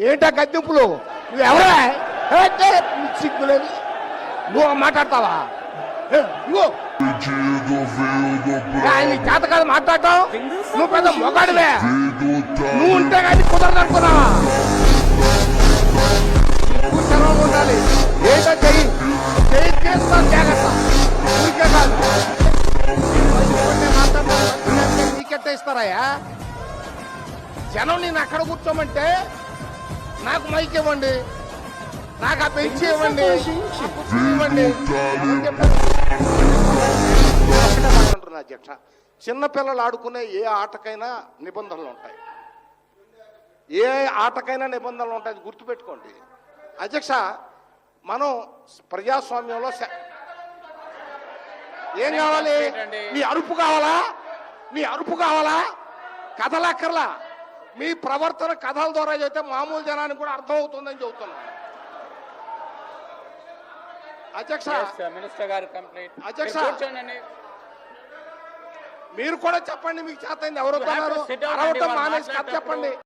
ఏంటా గద్దెంపులు? నువ్వు ఎవరా? సిగ్గులేదు. నువ్వు మాట్లాడతావా? ఆయన చేత కాదు మాట్లాడటం. నువ్వు పెద్ద మొగాడివే. నువ్వు ఉంటే కానీ కుదరదు అనుకున్నావా? ఉండాలి. ఏంటో చెయ్యి చేస్తాను జాగ్రత్త. ఊరికే కాదు నీకెట్ట ఇస్తారయ్యా? జనం నేను అక్కడ కూర్చోమంటే నాకు మైక్ ఇవ్వండి, నాకు ఆ బెంచ్ ఇవ్వండి, ఇవ్వండి. అంటున్నా అధ్యక్ష, చిన్నపిల్లలు ఆడుకునే ఏ ఆటకైనా నిబంధనలు ఉంటాయి. ఏ ఆటకైనా నిబంధనలు ఉంటాయి, గుర్తుపెట్టుకోండి అధ్యక్ష. మనం ప్రజాస్వామ్యంలో ఏం కావాలి? నీ అరుపు కావాలా? నీ అరుపు కావాలా? కథలక్కర్లా. మీ ప్రవర్తన కథల ద్వారా చెబితే మామూలు జనానికి కూడా అర్థం అవుతుందని చెబుతున్నాను అధ్యక్ష. అధ్యక్ష మీరు కూడా చెప్పండి, మీకు చేత ఎవరు అరవటం మానేసి కథ చెప్పండి.